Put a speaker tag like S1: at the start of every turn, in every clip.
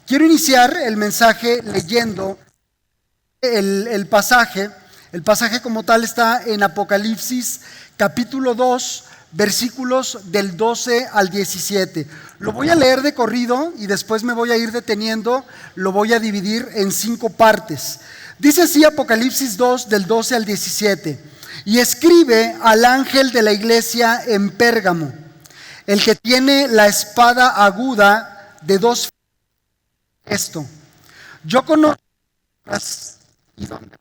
S1: Quiero iniciar el mensaje leyendo el pasaje. El pasaje como tal está en Apocalipsis capítulo 2, versículos del 12 al 17. Lo voy a leer de corrido y después me voy a ir deteniendo. Lo voy a dividir en 5 partes. Dice así Apocalipsis 2, del 12 al 17. Y escribe al ángel de la iglesia en Pérgamo, el que tiene la espada aguda de 2 filos. Esto, yo conozco y dónde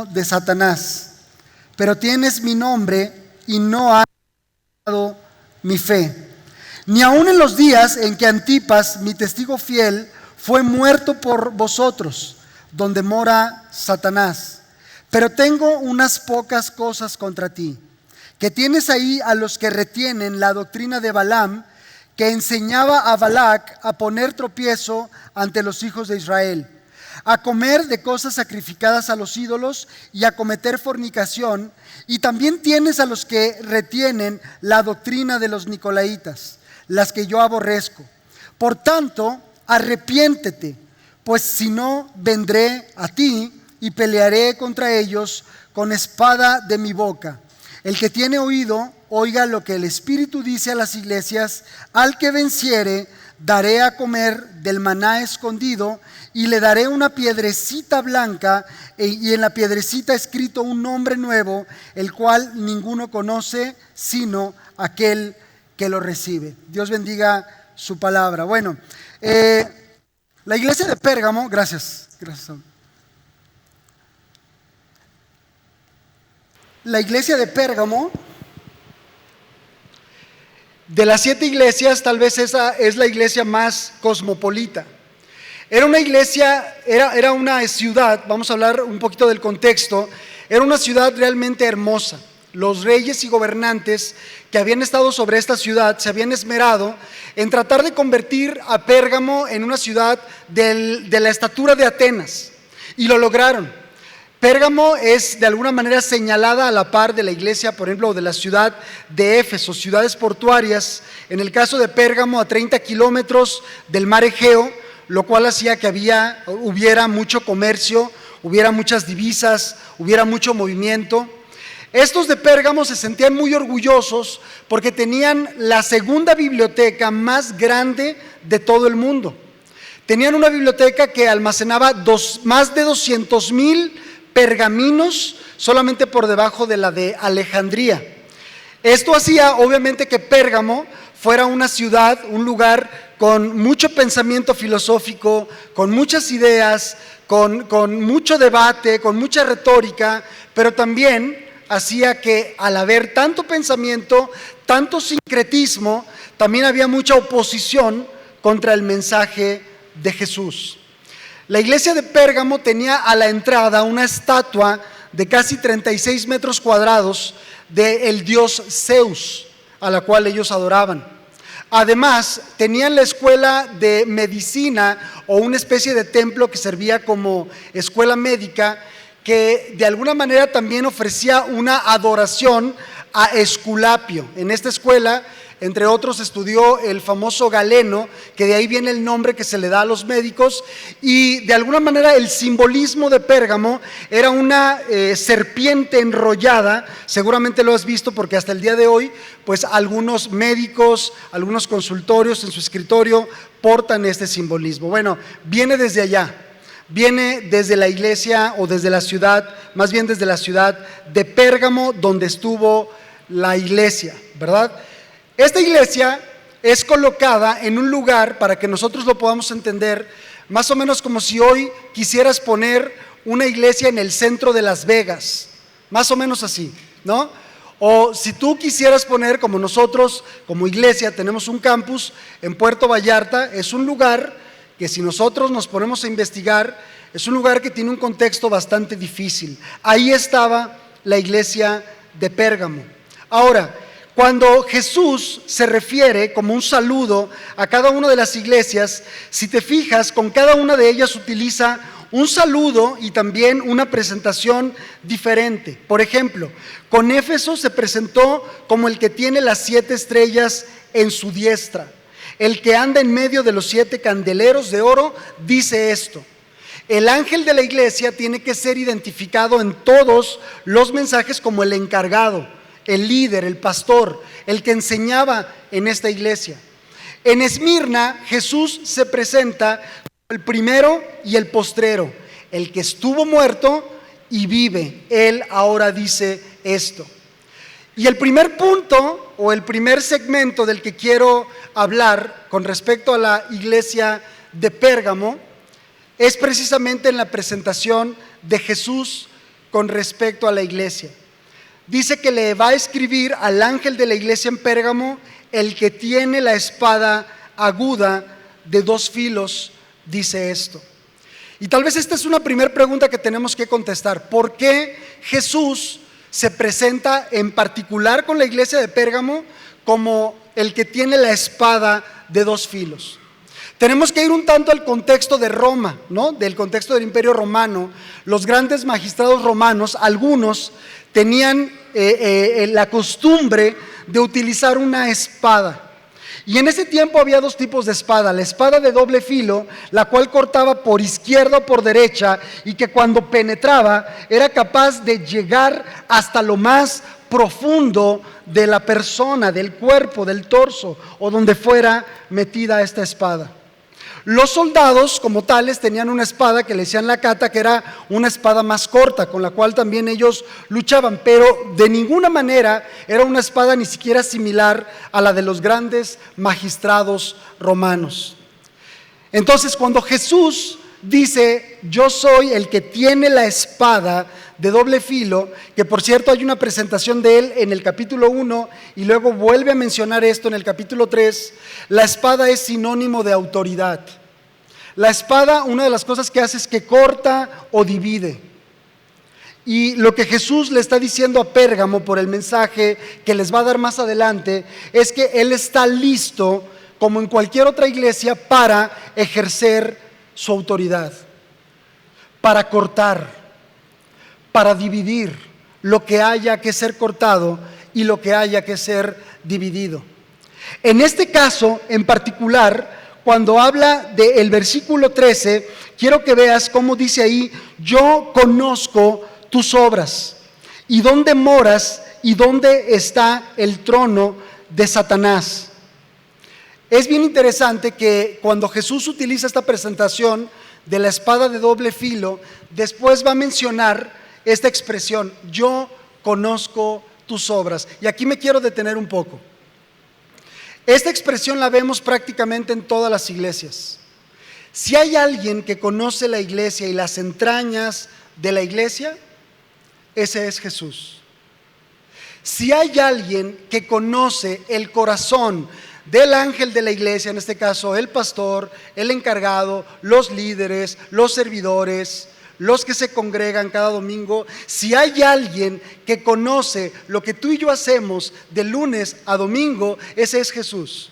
S1: de Satanás, pero tienes mi nombre y no has dado mi fe, ni aun en los días en que Antipas, mi testigo fiel, fue muerto por vosotros, donde mora Satanás. Pero tengo unas pocas cosas contra ti, que tienes ahí a los que retienen la doctrina de Balaam, que enseñaba a Balac a poner tropiezo ante los hijos de Israel, a comer de cosas sacrificadas a los ídolos y a cometer fornicación. Y también tienes a los que retienen la doctrina de los nicolaítas, las que yo aborrezco. Por tanto, arrepiéntete, pues si no, vendré a ti y pelearé contra ellos con espada de mi boca. El que tiene oído, oiga lo que el Espíritu dice a las iglesias. Al que venciere, daré a comer del maná escondido, y le daré una piedrecita blanca, y en la piedrecita escrito un nombre nuevo, el cual ninguno conoce sino aquel que lo recibe. Dios bendiga su palabra. Bueno, la iglesia de Pérgamo, gracias. La iglesia de Pérgamo, de las 7 iglesias, tal vez esa es la iglesia más cosmopolita. Era una iglesia, era una ciudad, vamos a hablar un poquito del contexto, era una ciudad realmente hermosa. Los reyes y gobernantes que habían estado sobre esta ciudad se habían esmerado en tratar de convertir a Pérgamo en una ciudad de la estatura de Atenas, y lo lograron. Pérgamo es de alguna manera señalada a la par de la iglesia, por ejemplo, de la ciudad de Éfeso, ciudades portuarias. En el caso de Pérgamo, a 30 kilómetros del mar Egeo, lo cual hacía que hubiera mucho comercio, hubiera muchas divisas, hubiera mucho movimiento. Estos de Pérgamo se sentían muy orgullosos porque tenían la segunda biblioteca más grande de todo el mundo. Tenían una biblioteca que almacenaba más de 200,000 pergaminos, solamente por debajo de la de Alejandría. Esto hacía obviamente que Pérgamo fuera una ciudad, un lugar con mucho pensamiento filosófico, con muchas ideas, con mucho debate, con mucha retórica, pero también hacía que al haber tanto pensamiento, tanto sincretismo, también había mucha oposición contra el mensaje de Jesús. La iglesia de Pérgamo tenía a la entrada una estatua de casi 36 metros cuadrados del dios Zeus, a la cual ellos adoraban. Además, tenían la escuela de medicina, o una especie de templo que servía como escuela médica, que de alguna manera también ofrecía una adoración a Esculapio. En esta escuela, entre otros, estudió el famoso Galeno, que de ahí viene el nombre que se le da a los médicos, y de alguna manera el simbolismo de Pérgamo era una serpiente enrollada. Seguramente lo has visto porque hasta el día de hoy, pues algunos médicos, algunos consultorios en su escritorio portan este simbolismo. Bueno, viene desde allá. Viene desde la iglesia, o desde la ciudad, más bien desde la ciudad de Pérgamo, donde estuvo la iglesia, ¿verdad? Esta iglesia es colocada en un lugar, para que nosotros lo podamos entender, más o menos como si hoy quisieras poner una iglesia en el centro de Las Vegas, más o menos así, ¿no? O si tú quisieras poner, como nosotros, como iglesia, tenemos un campus en Puerto Vallarta. Es un lugar que, si nosotros nos ponemos a investigar, es un lugar que tiene un contexto bastante difícil. Ahí estaba la iglesia de Pérgamo. Ahora, cuando Jesús se refiere como un saludo a cada una de las iglesias, si te fijas, con cada una de ellas utiliza un saludo y también una presentación diferente. Por ejemplo, con Éfeso se presentó como el que tiene las 7 estrellas en su diestra. el que anda en medio de los 7 candeleros de oro, dice esto. El ángel de la iglesia tiene que ser identificado en todos los mensajes como el encargado, el líder, el pastor, el que enseñaba en esta iglesia. En Esmirna, Jesús se presenta como el primero y el postrero, el que estuvo muerto y vive. Él ahora dice esto. Y el primer punto o el primer segmento del que quiero hablar con respecto a la iglesia de Pérgamo es precisamente en la presentación de Jesús con respecto a la iglesia. Dice que le va a escribir al ángel de la iglesia en Pérgamo, el que tiene la espada aguda de 2 filos, dice esto. Y tal vez esta es una primera pregunta que tenemos que contestar. ¿Por qué Jesús se presenta en particular con la iglesia de Pérgamo como el que tiene la espada de 2 filos? Tenemos que ir un tanto al contexto de Roma, ¿no? Del contexto del Imperio Romano. Los grandes magistrados romanos, algunos tenían la costumbre de utilizar una espada. Y en ese tiempo había 2 tipos de espada: la espada de doble filo, la cual cortaba por izquierda o por derecha, y que cuando penetraba era capaz de llegar hasta lo más profundo de la persona, del cuerpo, del torso, o donde fuera metida esta espada. Los soldados como tales tenían una espada que le decían la cata, que era una espada más corta, con la cual también ellos luchaban, pero de ninguna manera era una espada ni siquiera similar a la de los grandes magistrados romanos. Entonces, cuando Jesús dice: yo soy el que tiene la espada de doble filo, que por cierto hay una presentación de él en el capítulo 1 y luego vuelve a mencionar esto en el capítulo 3, la espada es sinónimo de autoridad. La espada, una de las cosas que hace es que corta o divide. Y lo que Jesús le está diciendo a Pérgamo por el mensaje que les va a dar más adelante es que Él está listo, como en cualquier otra iglesia, para ejercer su autoridad, para cortar, para dividir lo que haya que ser cortado y lo que haya que ser dividido. En este caso en particular, cuando habla del versículo 13, quiero que veas cómo dice ahí: yo conozco tus obras y dónde moras y dónde está el trono de Satanás. Es bien interesante que cuando Jesús utiliza esta presentación de la espada de doble filo, después va a mencionar esta expresión: yo conozco tus obras. Y aquí me quiero detener un poco. Esta expresión la vemos prácticamente en todas las iglesias. Si hay alguien que conoce la iglesia y las entrañas de la iglesia, ese es Jesús. Si hay alguien que conoce el corazón del ángel de la iglesia, en este caso el pastor, el encargado, los líderes, los servidores, los que se congregan cada domingo, si hay alguien que conoce lo que tú y yo hacemos de lunes a domingo, ese es Jesús.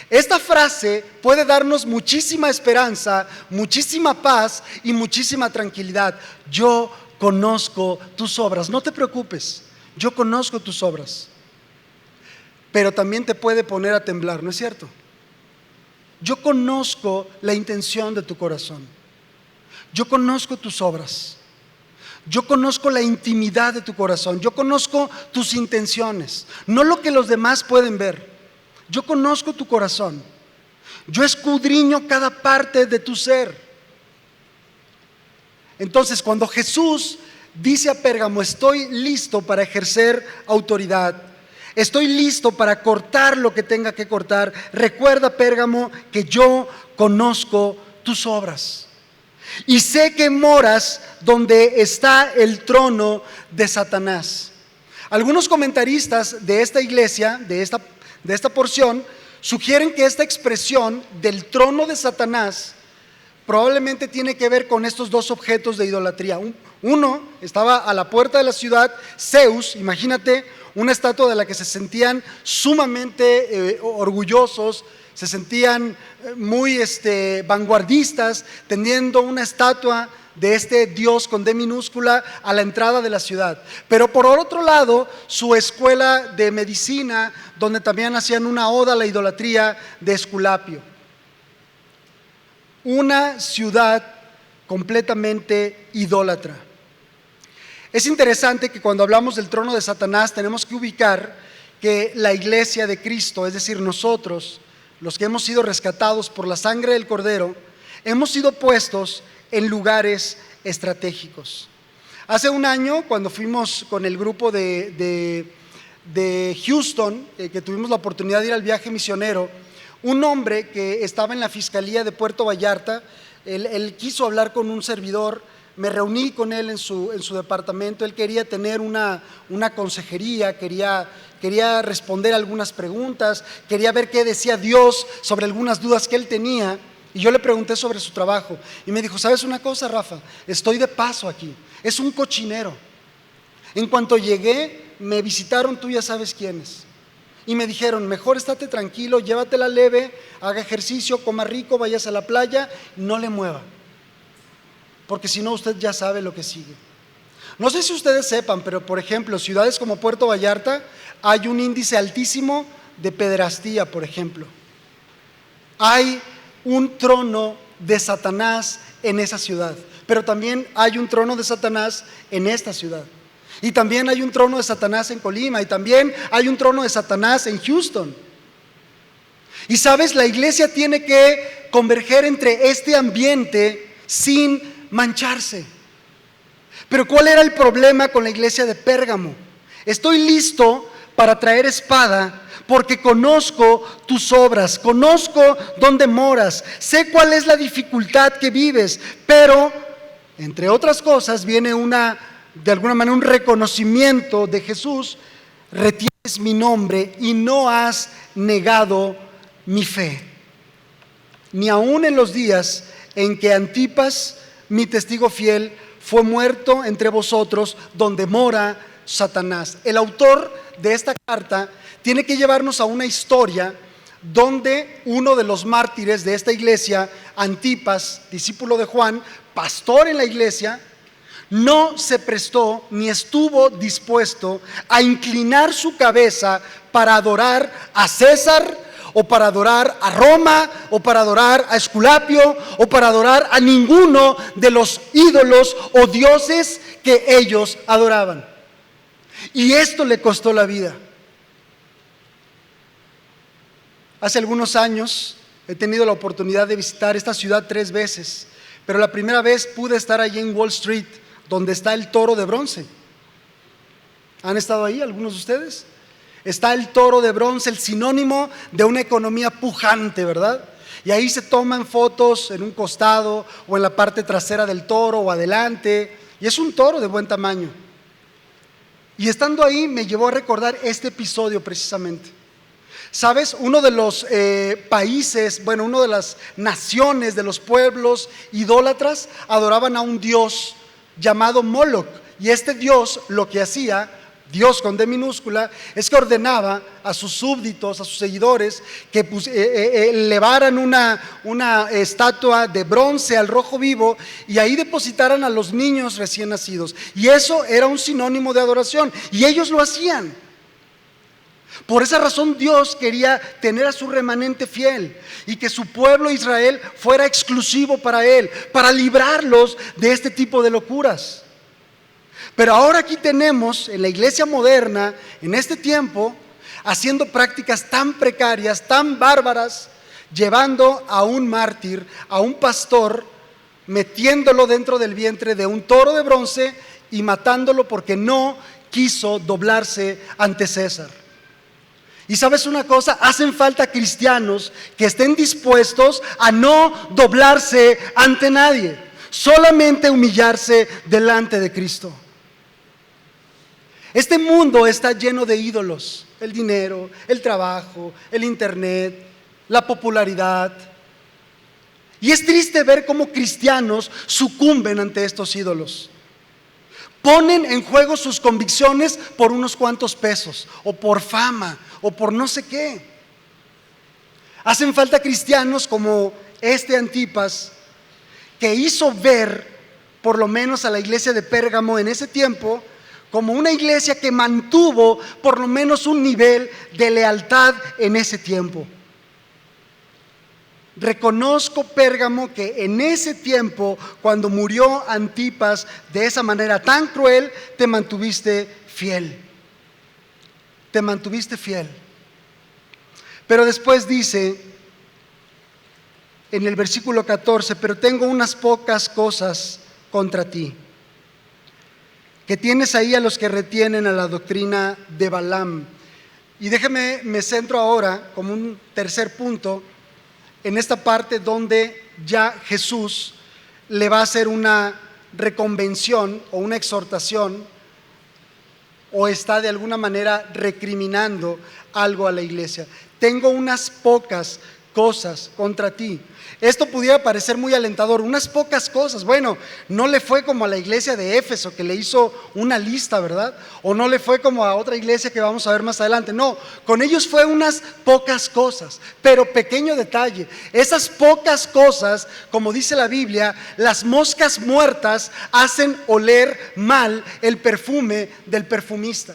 S1: Esta frase puede darnos muchísima esperanza, muchísima paz y muchísima tranquilidad. Yo conozco tus obras. No te preocupes, yo conozco tus obras. Pero también te puede poner a temblar, ¿no es cierto? Yo conozco la intención de tu corazón. Yo conozco tus obras. Yo conozco la intimidad de tu corazón. Yo conozco tus intenciones, no lo que los demás pueden ver. Yo conozco tu corazón. Yo escudriño cada parte de tu ser. Entonces, cuando Jesús dice a Pérgamo: estoy listo para ejercer autoridad, estoy listo para cortar lo que tenga que cortar, recuerda, Pérgamo, que yo conozco tus obras y sé que moras donde está el trono de Satanás. Algunos comentaristas de esta iglesia, de esta porción, sugieren que esta expresión del trono de Satanás probablemente tiene que ver con estos 2 objetos de idolatría. Uno estaba a la puerta de la ciudad, Zeus, imagínate, una estatua de la que se sentían sumamente orgullosos, se sentían muy vanguardistas, teniendo una estatua de este Dios con D minúscula a la entrada de la ciudad. Pero por otro lado, su escuela de medicina, donde también hacían una oda a la idolatría de Esculapio. Una ciudad completamente idólatra. Es interesante que cuando hablamos del trono de Satanás tenemos que ubicar que la iglesia de Cristo, es decir, nosotros, los que hemos sido rescatados por la sangre del Cordero, hemos sido puestos en lugares estratégicos. Hace un año, cuando fuimos con el grupo de Houston, que tuvimos la oportunidad de ir al viaje misionero, un hombre que estaba en la Fiscalía de Puerto Vallarta, él quiso hablar con un servidor, me reuní con él en su departamento, él quería tener una consejería, quería responder algunas preguntas, quería ver qué decía Dios sobre algunas dudas que él tenía. Y yo le pregunté sobre su trabajo y me dijo: ¿sabes una cosa, Rafa? Estoy de paso aquí, es un cochinero. En cuanto llegué, me visitaron tú ya sabes quiénes y me dijeron: mejor estate tranquilo, llévatela leve, haga ejercicio, coma rico, vayas a la playa, no le mueva, porque si no usted ya sabe lo que sigue. No sé si ustedes sepan, pero por ejemplo, ciudades como Puerto Vallarta hay un índice altísimo de pederastía, por ejemplo. Hay un trono de Satanás en esa ciudad, pero también hay un trono de Satanás en esta ciudad, y también hay un trono de Satanás en Colima, y también hay un trono de Satanás en Houston. Y sabes, la iglesia tiene que converger entre este ambiente sin mancharse. Pero ¿cuál era el problema con la iglesia de Pérgamo? Estoy listo para traer espada, porque conozco tus obras, conozco dónde moras, sé cuál es la dificultad que vives, pero entre otras cosas viene de alguna manera un reconocimiento de Jesús: retienes mi nombre y no has negado mi fe, ni aun en los días en que Antipas, mi testigo fiel, fue muerto entre vosotros, donde mora Satanás. El autor de esta carta tiene que llevarnos a una historia donde uno de los mártires de esta iglesia, Antipas, discípulo de Juan, pastor en la iglesia, no se prestó ni estuvo dispuesto a inclinar su cabeza para adorar a César, o para adorar a Roma, o para adorar a Esculapio, o para adorar a ninguno de los ídolos o dioses que ellos adoraban. Y esto le costó la vida. Hace algunos años he tenido la oportunidad de visitar esta ciudad 3 veces, pero la primera vez pude estar allí en Wall Street, donde está el toro de bronce. ¿Han estado ahí algunos de ustedes? Está el toro de bronce, el sinónimo de una economía pujante, ¿verdad? Y ahí se toman fotos en un costado o en la parte trasera del toro o adelante, y es un toro de buen tamaño. Y estando ahí me llevó a recordar este episodio precisamente. ¿Sabes? Uno de los países, una de las naciones, de los pueblos idólatras, adoraban a un dios llamado Moloch. Y este dios lo que hacía, Dios con D minúscula, es que ordenaba a sus súbditos, a sus seguidores, que elevaran una estatua de bronce al rojo vivo y ahí depositaran a los niños recién nacidos. Y eso era un sinónimo de adoración, y ellos lo hacían. Por esa razón Dios quería tener a su remanente fiel y que su pueblo Israel fuera exclusivo para Él, para librarlos de este tipo de locuras. Pero ahora aquí tenemos en la iglesia moderna, en este tiempo, haciendo prácticas tan precarias, tan bárbaras, llevando a un mártir, a un pastor, metiéndolo dentro del vientre de un toro de bronce y matándolo porque no quiso doblarse ante César. Y sabes una cosa, hacen falta cristianos que estén dispuestos a no doblarse ante nadie, solamente humillarse delante de Cristo. Este mundo está lleno de ídolos: el dinero, el trabajo, el internet, la popularidad. Y es triste ver cómo cristianos sucumben ante estos ídolos. Ponen en juego sus convicciones por unos cuantos pesos, o por fama, o por no sé qué. Hacen falta cristianos como este Antipas, que hizo ver, por lo menos a la iglesia de Pérgamo en ese tiempo, como una iglesia que mantuvo por lo menos un nivel de lealtad en ese tiempo. Reconozco, Pérgamo, que en ese tiempo, cuando murió Antipas de esa manera tan cruel, te mantuviste fiel. Te mantuviste fiel. Pero después dice en el versículo 14: pero tengo unas pocas cosas contra ti, que tienes ahí a los que retienen a la doctrina de Balaam. Y déjeme, me centro ahora como un tercer punto en esta parte donde ya Jesús le va a hacer una reconvención o una exhortación, o está de alguna manera recriminando algo a la iglesia. Tengo unas pocas cosas contra ti. Esto pudiera parecer muy alentador, unas pocas cosas. Bueno, no le fue como a la iglesia de Éfeso, que le hizo una lista, ¿verdad? O no le fue como a otra iglesia que vamos a ver más adelante. No, con ellos fue unas pocas cosas. Pero pequeño detalle, esas pocas cosas, como dice la Biblia, las moscas muertas hacen oler mal el perfume del perfumista.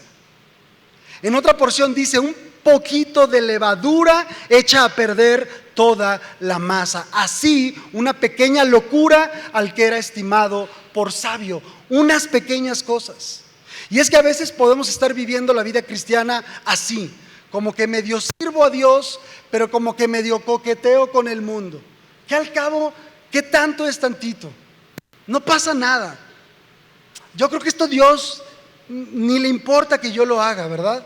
S1: En otra porción dice: un poquito de levadura echa a perder toda la masa. Así, una pequeña locura al que era estimado por sabio. Unas pequeñas cosas. Y es que a veces podemos estar viviendo la vida cristiana así, como que medio sirvo a Dios, pero como que medio coqueteo con el mundo. Que al cabo, ¿qué tanto es tantito? No pasa nada. Yo creo que esto Dios ni le importa que yo lo haga, ¿verdad?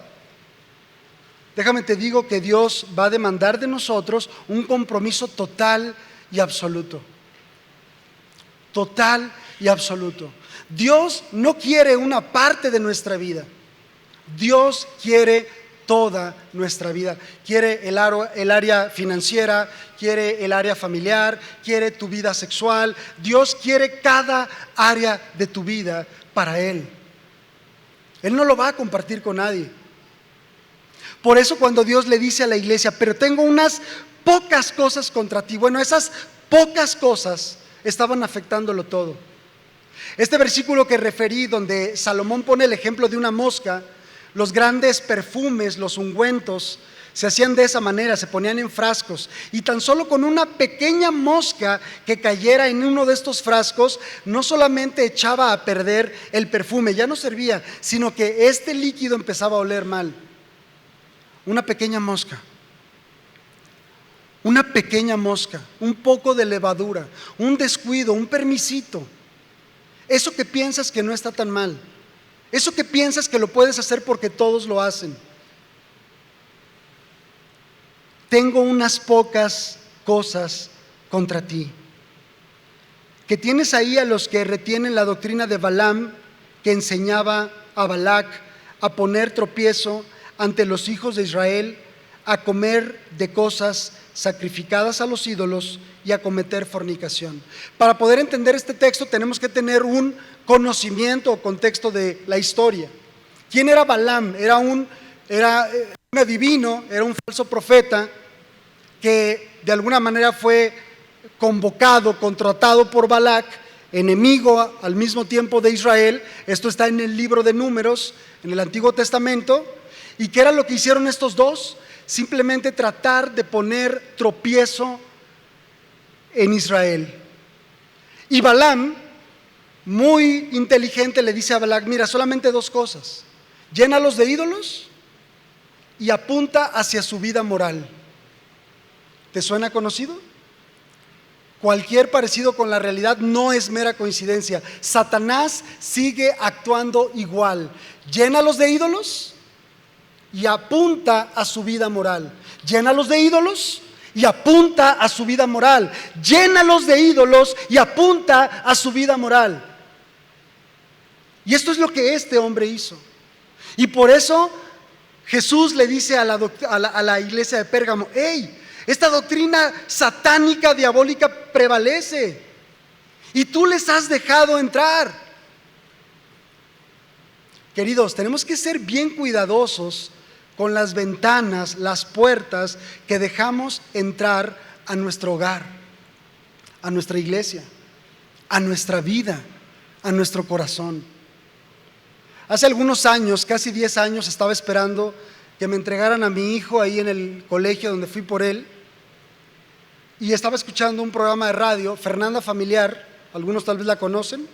S1: Déjame te digo que Dios va a demandar de nosotros un compromiso total y absoluto. Total y absoluto. Dios no quiere una parte de nuestra vida. Dios quiere toda nuestra vida. Quiere el área financiera, quiere el área familiar, quiere tu vida sexual. Dios quiere cada área de tu vida para Él. Él no lo va a compartir con nadie. Por eso cuando Dios le dice a la iglesia: pero tengo unas pocas cosas contra ti. Bueno, esas pocas cosas estaban afectándolo todo. Este versículo que referí, donde Salomón pone el ejemplo de una mosca, los grandes perfumes, los ungüentos, se hacían de esa manera, se ponían en frascos, y tan solo con una pequeña mosca que cayera en uno de estos frascos, no solamente echaba a perder el perfume, ya no servía, sino que este líquido empezaba a oler mal. Una pequeña mosca, un poco de levadura, un descuido, un permisito. Eso que piensas que no está tan mal, eso que piensas que lo puedes hacer porque todos lo hacen. Tengo unas pocas cosas contra ti, que tienes ahí a los que retienen la doctrina de Balaam, que enseñaba a Balac a poner tropiezo ante los hijos de Israel, a comer de cosas sacrificadas a los ídolos y a cometer fornicación. Para poder entender este texto tenemos que tener un conocimiento o contexto de la historia. ¿Quién era Balaam? Era un adivino, era un falso profeta que de alguna manera fue convocado, contratado por Balac, enemigo al mismo tiempo de Israel. Esto está en el libro de Números, en el Antiguo Testamento. ¿Y qué era lo que hicieron estos dos? Simplemente tratar de poner tropiezo en Israel. Y Balaam, muy inteligente, le dice a Balac: mira, solamente dos cosas: llénalos de ídolos y apunta hacia su vida moral. ¿Te suena conocido? Cualquier parecido con la realidad no es mera coincidencia. Satanás sigue actuando igual. Llénalos de ídolos y apunta a su vida moral. Llénalos de ídolos y apunta a su vida moral. Llénalos de ídolos y apunta a su vida moral. Y esto es lo que este hombre hizo. Y por eso Jesús le dice a la iglesia de Pérgamo: hey, esta doctrina satánica, diabólica prevalece y tú les has dejado entrar. Queridos, tenemos que ser bien cuidadosos con las ventanas, las puertas que dejamos entrar a nuestro hogar, a nuestra iglesia, a nuestra vida, a nuestro corazón. Hace algunos años, casi 10 años, estaba esperando que me entregaran a mi hijo ahí en el colegio donde fui por él, y estaba escuchando un programa de radio, Fernanda Familiar, algunos tal vez la conocen,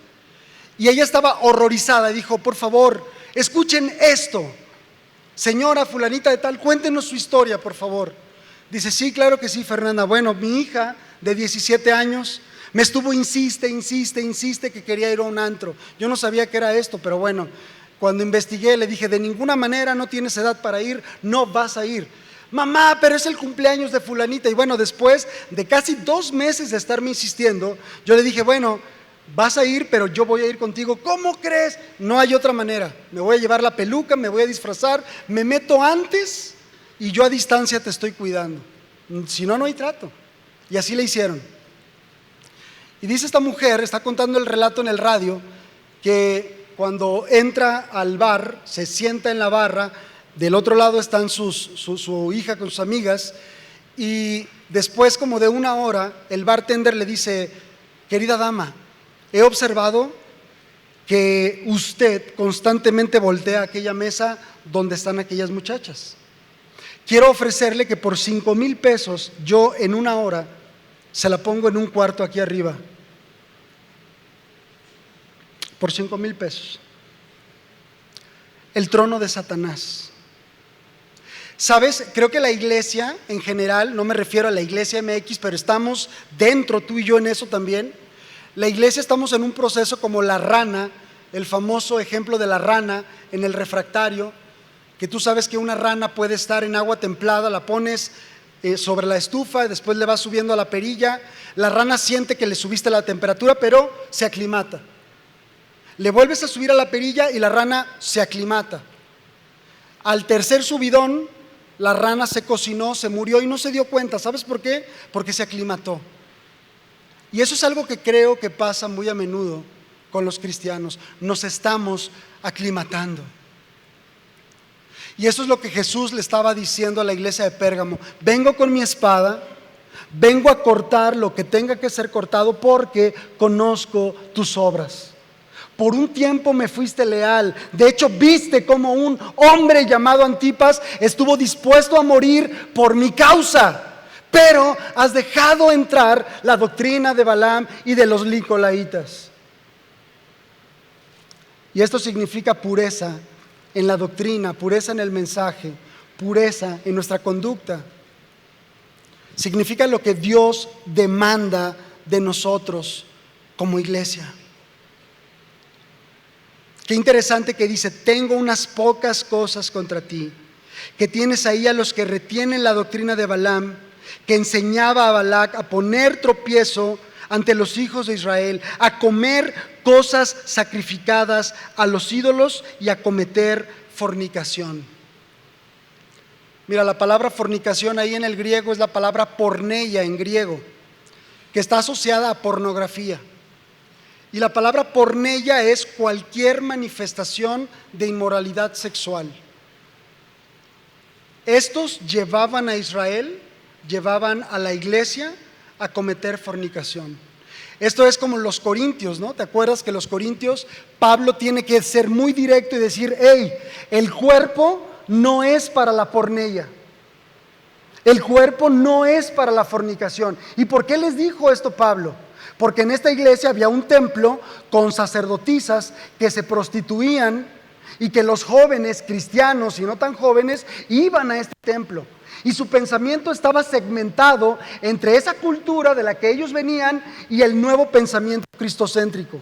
S1: y ella estaba horrorizada y dijo: por favor, escuchen esto, señora fulanita de tal, cuéntenos su historia, por favor. Dice: sí, claro que sí, Fernanda. Bueno, mi hija de 17 años me estuvo insiste que quería ir a un antro. Yo no sabía qué era esto, pero bueno, cuando investigué le dije: de ninguna manera, no tienes edad para ir, no vas a ir. Mamá, pero es el cumpleaños de fulanita. Y bueno, después de casi 2 meses de estarme insistiendo, yo le dije: bueno, vas a ir, pero yo voy a ir contigo. ¿Cómo crees? No hay otra manera. Me voy a llevar la peluca, me voy a disfrazar, me meto antes y yo a distancia te estoy cuidando. Si no, no hay trato. Y así le hicieron. Y dice esta mujer, está contando el relato en el radio, que cuando entra al bar, se sienta en la barra, del otro lado están su hija con sus amigas, y después como de 1 hora, el bartender le dice: querida dama, he observado que usted constantemente voltea a aquella mesa donde están aquellas muchachas. Quiero ofrecerle que por 5,000 pesos, yo en 1 hora se la pongo en un cuarto aquí arriba. Por 5,000 pesos. El trono de Satanás. ¿Sabes? Creo que la iglesia en general, no me refiero a la iglesia MX, pero estamos dentro, tú y yo, en eso también. La iglesia estamos en un proceso como la rana, el famoso ejemplo de la rana en el refractario, que tú sabes que una rana puede estar en agua templada, la pones sobre la estufa y después le vas subiendo a la perilla. La rana siente que le subiste la temperatura, pero se aclimata. Le vuelves a subir a la perilla y la rana se aclimata. Al tercer subidón, la rana se cocinó, se murió y no se dio cuenta. ¿Sabes por qué? Porque se aclimató. Y eso es algo que creo que pasa muy a menudo con los cristianos. Nos estamos aclimatando. Y eso es lo que Jesús le estaba diciendo a la iglesia de Pérgamo: vengo con mi espada, vengo a cortar lo que tenga que ser cortado porque conozco tus obras. Por un tiempo me fuiste leal. De hecho, viste como un hombre llamado Antipas estuvo dispuesto a morir por mi causa. Pero has dejado entrar la doctrina de Balaam y de los nicolaítas. Y esto significa pureza en la doctrina, pureza en el mensaje, pureza en nuestra conducta. Significa lo que Dios demanda de nosotros como iglesia. Qué interesante que dice: tengo unas pocas cosas contra ti, que tienes ahí a los que retienen la doctrina de Balaam, que enseñaba a Balac a poner tropiezo ante los hijos de Israel, a comer cosas sacrificadas a los ídolos y a cometer fornicación. Mira, la palabra fornicación ahí en el griego es la palabra porneia en griego, que está asociada a pornografía. Y la palabra porneia es cualquier manifestación de inmoralidad sexual. Estos llevaban a Israel, llevaban a la iglesia a cometer fornicación. Esto es como los corintios, ¿no? ¿Te acuerdas que los corintios, Pablo tiene que ser muy directo y decir: hey, el cuerpo no es para la porneia, el cuerpo no es para la fornicación. ¿Y por qué les dijo esto Pablo? Porque en esta iglesia había un templo con sacerdotisas que se prostituían y que los jóvenes cristianos y no tan jóvenes iban a este templo. Y su pensamiento estaba segmentado entre esa cultura de la que ellos venían y el nuevo pensamiento cristocéntrico.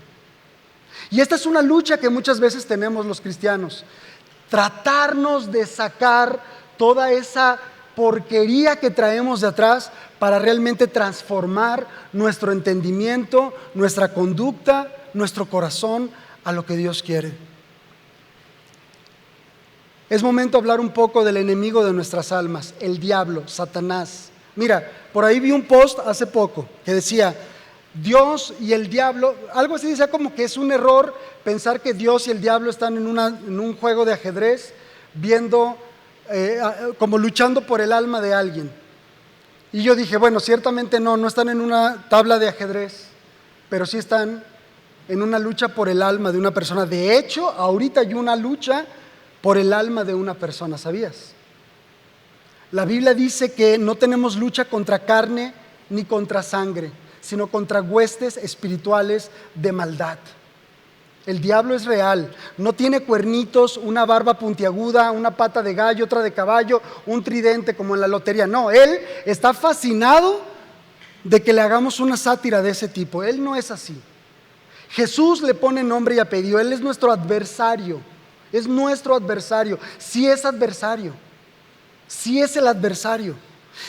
S1: Y esta es una lucha que muchas veces tenemos los cristianos: tratarnos de sacar toda esa porquería que traemos de atrás para realmente transformar nuestro entendimiento, nuestra conducta, nuestro corazón a lo que Dios quiere. Es momento de hablar un poco del enemigo de nuestras almas, el diablo, Satanás. Mira, por ahí vi un post hace poco que decía: Dios y el diablo, algo así, decía como que es un error pensar que Dios y el diablo están en un juego de ajedrez viendo como luchando por el alma de alguien. Y yo dije, bueno, ciertamente no están en una tabla de ajedrez, pero sí están en una lucha por el alma de una persona. De hecho, ahorita hay una lucha por el alma de una persona, ¿sabías? La Biblia dice que no tenemos lucha contra carne ni contra sangre, sino contra huestes espirituales de maldad. El diablo es real, no tiene cuernitos, una barba puntiaguda, una pata de gallo, otra de caballo, un tridente como en la lotería. No, él está fascinado de que le hagamos una sátira de ese tipo. Él no es así. Jesús le pone nombre y apellido. Él es nuestro adversario. Es nuestro adversario. Sí es adversario. Sí es el adversario.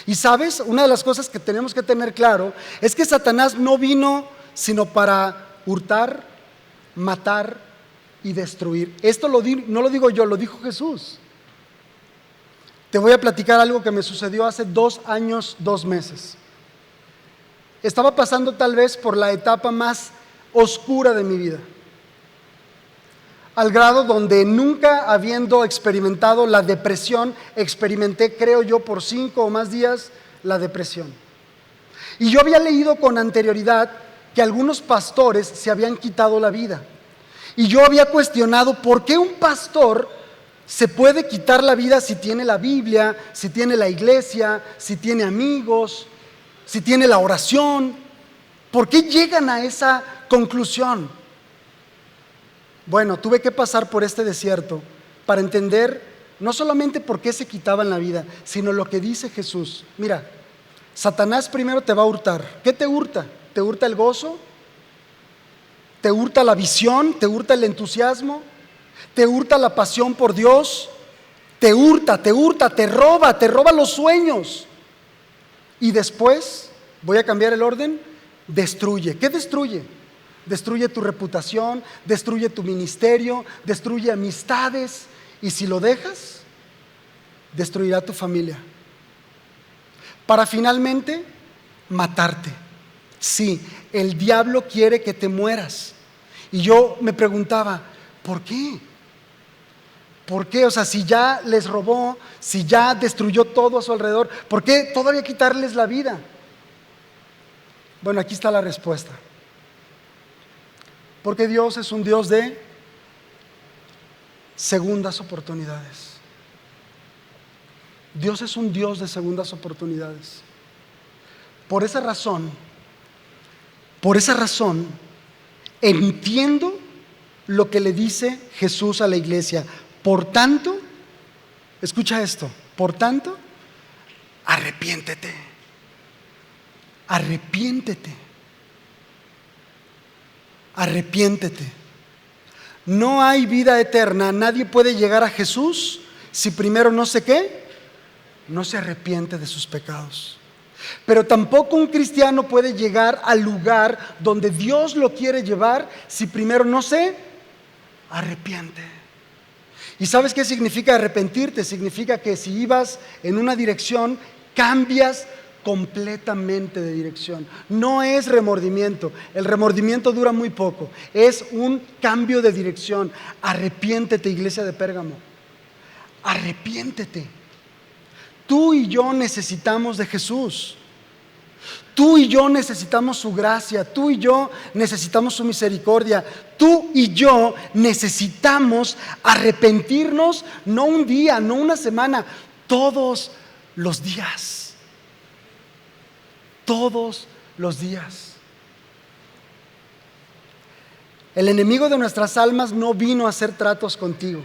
S1: Y sabes, una de las cosas que tenemos que tener claro es que Satanás no vino sino para hurtar, matar y destruir. Esto no lo digo yo, lo dijo Jesús. Te voy a platicar algo que me sucedió hace 2 años, 2 meses. Estaba pasando tal vez por la etapa más oscura de mi vida, al grado donde nunca habiendo experimentado la depresión, experimenté, creo yo, por 5 o más días la depresión. Y yo había leído con anterioridad que algunos pastores se habían quitado la vida. Y yo había cuestionado por qué un pastor se puede quitar la vida si tiene la Biblia, si tiene la iglesia, si tiene amigos, si tiene la oración. ¿Por qué llegan a esa conclusión? Bueno, tuve que pasar por este desierto para entender no solamente por qué se quitaban la vida, sino lo que dice Jesús. Mira, Satanás primero te va a hurtar. ¿Qué te hurta? ¿Te hurta el gozo? ¿Te hurta la visión? ¿Te hurta el entusiasmo? ¿Te hurta la pasión por Dios? Te hurta, te roba los sueños. Y después, voy a cambiar el orden, destruye. ¿Qué destruye? Destruye tu reputación, destruye tu ministerio, destruye amistades. Y si lo dejas, destruirá tu familia. Para finalmente matarte. Sí, el diablo quiere que te mueras. Y yo me preguntaba, ¿por qué? ¿Por qué? O sea, si ya les robó, si ya destruyó todo a su alrededor, ¿por qué todavía quitarles la vida? Bueno, aquí está la respuesta. Porque Dios es un Dios de segundas oportunidades. Dios es un Dios de segundas oportunidades. Por esa razón, entiendo lo que le dice Jesús a la iglesia. Por tanto, escucha esto, por tanto, arrepiéntete. Arrepiéntete. Arrepiéntete. No hay vida eterna. Nadie puede llegar a Jesús si primero no se arrepiente de sus pecados. Pero tampoco un cristiano puede llegar al lugar donde Dios lo quiere llevar si primero no se arrepiente. ¿Y sabes qué significa arrepentirte? Significa que si ibas en una dirección, cambias completamente de dirección. No es remordimiento. El remordimiento dura muy poco. Es un cambio de dirección. Arrepiéntete, iglesia de Pérgamo. Arrepiéntete. Tú y yo necesitamos de Jesús. Tú y yo necesitamos su gracia. Tú y yo necesitamos su misericordia. Tú y yo necesitamos arrepentirnos, no un día, no una semana, todos los días. Todos los días. El enemigo de nuestras almas no vino a hacer tratos contigo.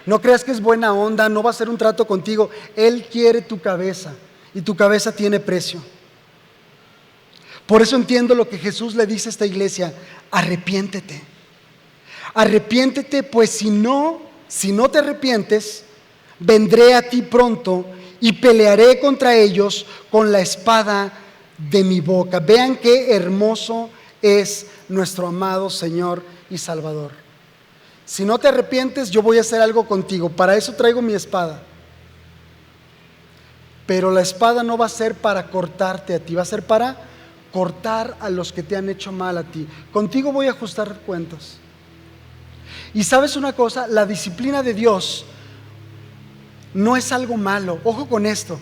S1: No creas que es buena onda, no va a hacer un trato contigo. Él quiere tu cabeza y tu cabeza tiene precio. Por eso entiendo lo que Jesús le dice a esta iglesia: arrepiéntete. Arrepiéntete, pues si no te arrepientes, vendré a ti pronto y pelearé contra ellos con la espada de mi boca. Vean qué hermoso es nuestro amado Señor y Salvador. Si no te arrepientes, yo voy a hacer algo contigo. Para eso traigo mi espada. Pero la espada no va a ser para cortarte a ti, va a ser para cortar a los que te han hecho mal a ti. Contigo voy a ajustar cuentas. Y sabes una cosa, la disciplina de Dios no es algo malo. Ojo con esto.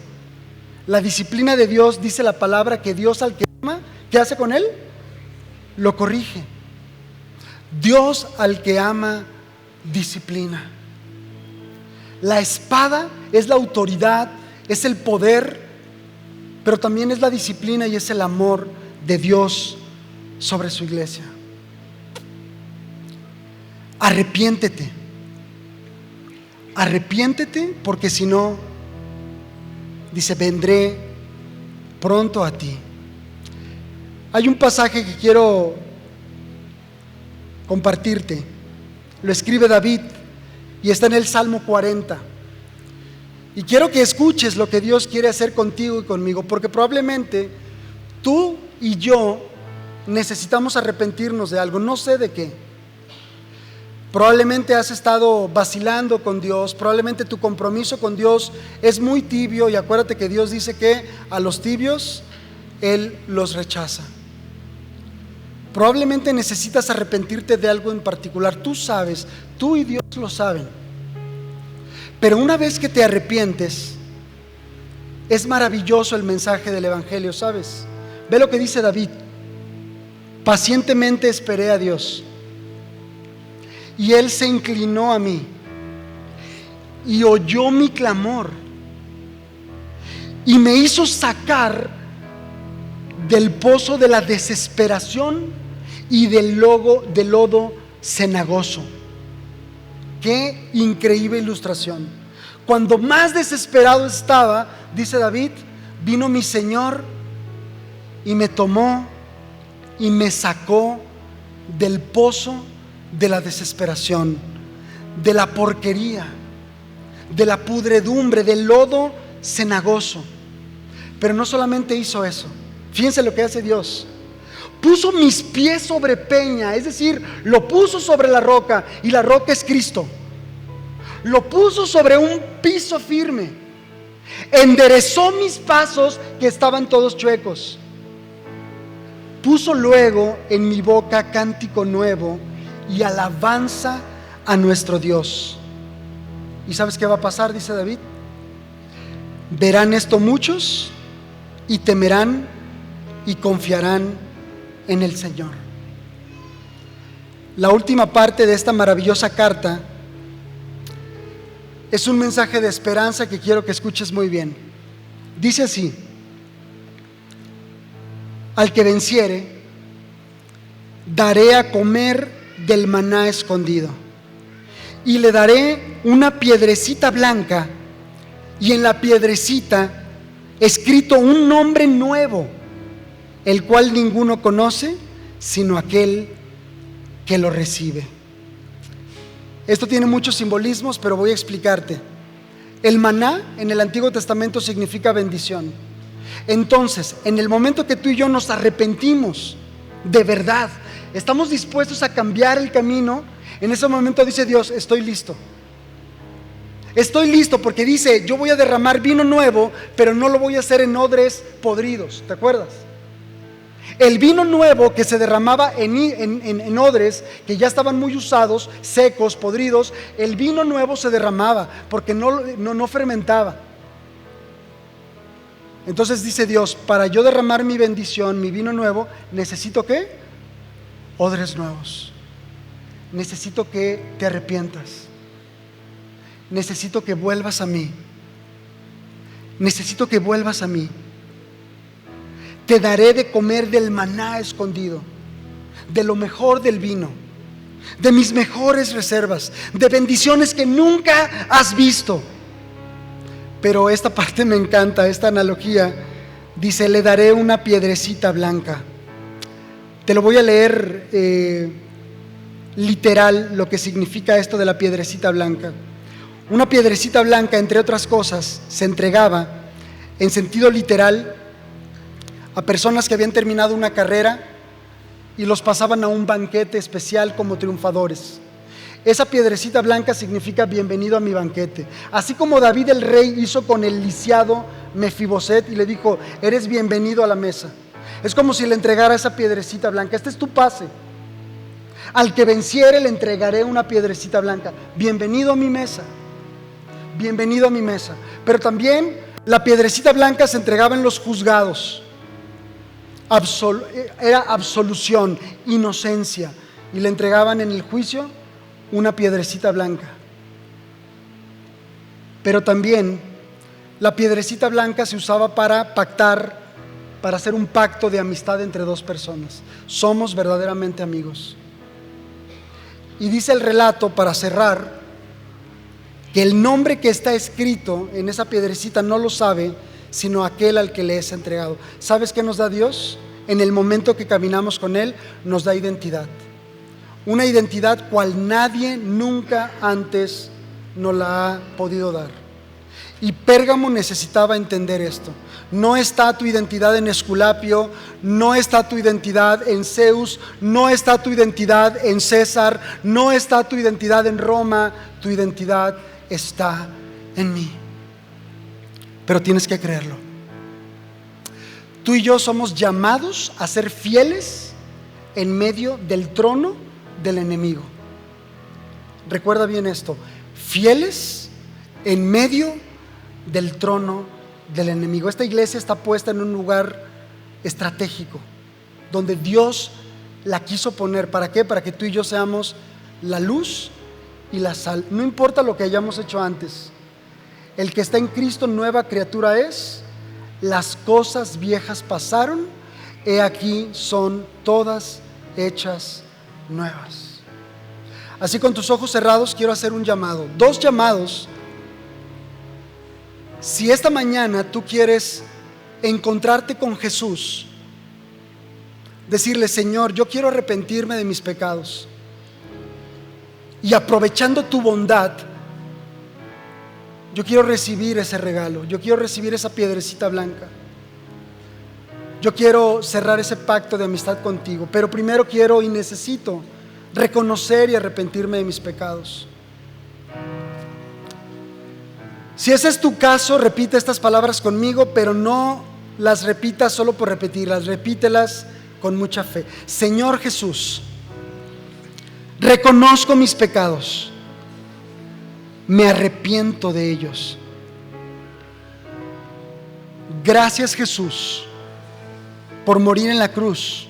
S1: La disciplina de Dios, dice la palabra, que Dios al que ama, ¿qué hace con él? Lo corrige. Dios al que ama, disciplina. La espada es la autoridad, es el poder, pero también es la disciplina y es el amor de Dios sobre su iglesia. Arrepiéntete. Arrepiéntete, porque si no, dice, vendré pronto a ti. Hay un pasaje que quiero compartirte. Lo escribe David y está en el Salmo 40. Y quiero que escuches lo que Dios quiere hacer contigo y conmigo, porque probablemente tú y yo necesitamos arrepentirnos de algo, no sé de qué. Probablemente has estado vacilando con Dios, probablemente tu compromiso con Dios es muy tibio, y acuérdate que Dios dice que a los tibios Él los rechaza. Probablemente necesitas arrepentirte de algo en particular, tú sabes, tú y Dios lo saben. Pero una vez que te arrepientes, es maravilloso el mensaje del Evangelio, ¿sabes? Ve lo que dice David: pacientemente esperé a Dios, y Él se inclinó a mí y oyó mi clamor y me hizo sacar del pozo de la desesperación y del lodo cenagoso. Qué increíble ilustración. Cuando más desesperado estaba, dice David, vino mi Señor y me tomó y me sacó del pozo de la desesperación, de la porquería, de la pudredumbre, del lodo cenagoso. Pero no solamente hizo eso, fíjense lo que hace Dios: puso mis pies sobre peña, es decir, lo puso sobre la roca, y la roca es Cristo. Lo puso sobre un piso firme, enderezó mis pasos que estaban todos chuecos. Puso luego en mi boca cántico nuevo y alabanza a nuestro Dios. ¿Y sabes qué va a pasar? Dice David: verán esto muchos y temerán y confiarán en el Señor. La última parte de esta maravillosa carta es un mensaje de esperanza que quiero que escuches muy bien. Dice así: al que venciere, daré a comer del maná escondido, y le daré una piedrecita blanca, y en la piedrecita escrito un nombre nuevo, el cual ninguno conoce sino aquel que lo recibe. Esto tiene muchos simbolismos, pero voy a explicarte. El maná en el Antiguo Testamento significa bendición. Entonces, en el momento que tú y yo nos arrepentimos de verdad, estamos dispuestos a cambiar el camino, en ese momento dice Dios: estoy listo. Estoy listo, porque dice: yo voy a derramar vino nuevo, pero no lo voy a hacer en odres podridos. ¿Te acuerdas? El vino nuevo que se derramaba en odres que ya estaban muy usados, secos, podridos, el vino nuevo se derramaba porque no fermentaba. Entonces dice Dios: para yo derramar mi bendición, mi vino nuevo, necesito ¿qué? Odres nuevos. Necesito que te arrepientas. Necesito que vuelvas a mí. Necesito que vuelvas a mí. Te daré de comer del maná escondido, de lo mejor del vino, de mis mejores reservas, de bendiciones que nunca has visto. Pero esta parte me encanta, esta analogía. Dice: le daré una piedrecita blanca. Te lo voy a leer literal, lo que significa esto de la piedrecita blanca. Una piedrecita blanca, entre otras cosas, se entregaba en sentido literal a personas que habían terminado una carrera y los pasaban a un banquete especial como triunfadores. Esa piedrecita blanca significa: bienvenido a mi banquete. Así como David el rey hizo con el lisiado Mefiboset y le dijo: eres bienvenido a la mesa. Es como si le entregara esa piedrecita blanca: este es tu pase. Al que venciere le entregaré una piedrecita blanca. Bienvenido a mi mesa. bienvenido a mi mesa. Pero también la piedrecita blanca se entregaba en los juzgados. Era absolución, inocencia, y le entregaban en el juicio una piedrecita blanca. Pero también la piedrecita blanca se usaba para pactar, para hacer un pacto de amistad entre dos personas. Somos verdaderamente amigos. Y dice el relato, para cerrar, que el nombre que está escrito en esa piedrecita no lo sabe sino aquel al que le es entregado. ¿Sabes qué nos da Dios? En el momento que caminamos con Él, nos da identidad. Una identidad cual nadie nunca antes nos la ha podido dar. Y Pérgamo necesitaba entender esto. No está tu identidad en Esculapio, no está tu identidad en Zeus, no está tu identidad en César, no está tu identidad en Roma, tu identidad está en mí. Pero tienes que creerlo. Tú y yo somos llamados a ser fieles en medio del trono del enemigo. Recuerda bien esto: fieles en medio del trono del enemigo. Esta iglesia está puesta en un lugar estratégico donde Dios la quiso poner. ¿Para qué? Para que tú y yo seamos la luz y la sal. No importa lo que hayamos hecho antes. El que está en Cristo, nueva criatura es. Las cosas viejas pasaron, he aquí son todas hechas nuevas. Así, con tus ojos cerrados, quiero hacer un llamado, 2 llamados. Si esta mañana tú quieres encontrarte con Jesús, decirle: Señor, yo quiero arrepentirme de mis pecados, y aprovechando tu bondad, yo quiero recibir ese regalo, yo quiero recibir esa piedrecita blanca, yo quiero cerrar ese pacto de amistad contigo. Pero primero quiero y necesito reconocer y arrepentirme de mis pecados. Si ese es tu caso, repite estas palabras conmigo, pero no las repitas solo por repetirlas, repítelas con mucha fe. Señor Jesús, reconozco mis pecados, me arrepiento de ellos. Gracias, Jesús, por morir en la cruz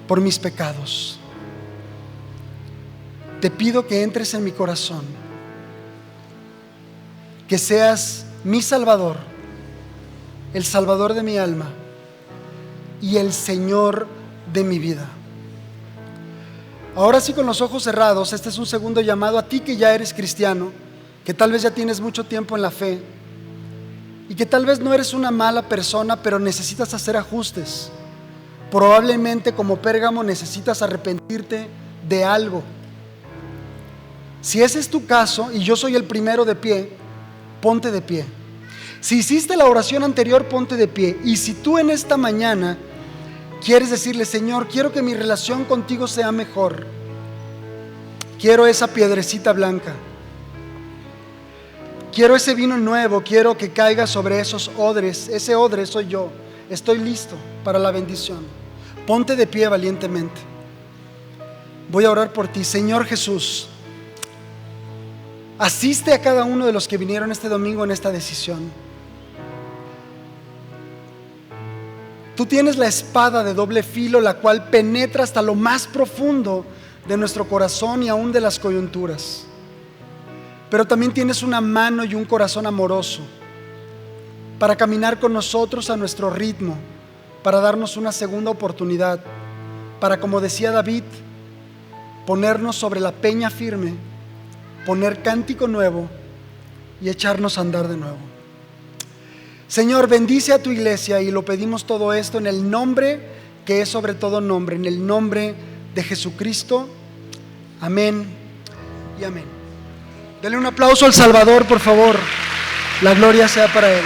S1: por mis pecados. Te pido que entres en mi corazón, que seas mi Salvador, el Salvador de mi alma y el Señor de mi vida. Ahora sí, con los ojos cerrados, este es un segundo llamado a ti que ya eres cristiano, que tal vez ya tienes mucho tiempo en la fe y que tal vez no eres una mala persona, pero necesitas hacer ajustes. Probablemente, como Pérgamo, necesitas arrepentirte de algo. Si ese es tu caso, y yo soy el primero de pie, ponte de pie. Si hiciste la oración anterior, ponte de pie. Y si tú en esta mañana quieres decirle: Señor, quiero que mi relación contigo sea mejor, quiero esa piedrecita blanca, quiero ese vino nuevo, quiero que caiga sobre esos odres. Ese odre soy yo, estoy listo para la bendición. Ponte de pie valientemente. Voy a orar por ti. Señor Jesús, asiste a cada uno de los que vinieron este domingo en esta decisión. Tú tienes la espada de doble filo, la cual penetra hasta lo más profundo de nuestro corazón y aún de las coyunturas. Pero también tienes una mano y un corazón amoroso para caminar con nosotros a nuestro ritmo, para darnos una segunda oportunidad, para, como decía David, ponernos sobre la peña firme, poner cántico nuevo y echarnos a andar de nuevo. Señor, bendice a tu iglesia, y lo pedimos todo esto en el nombre que es sobre todo nombre, en el nombre de Jesucristo. Amén y amén. Denle un aplauso al Salvador, por favor. La gloria sea para Él.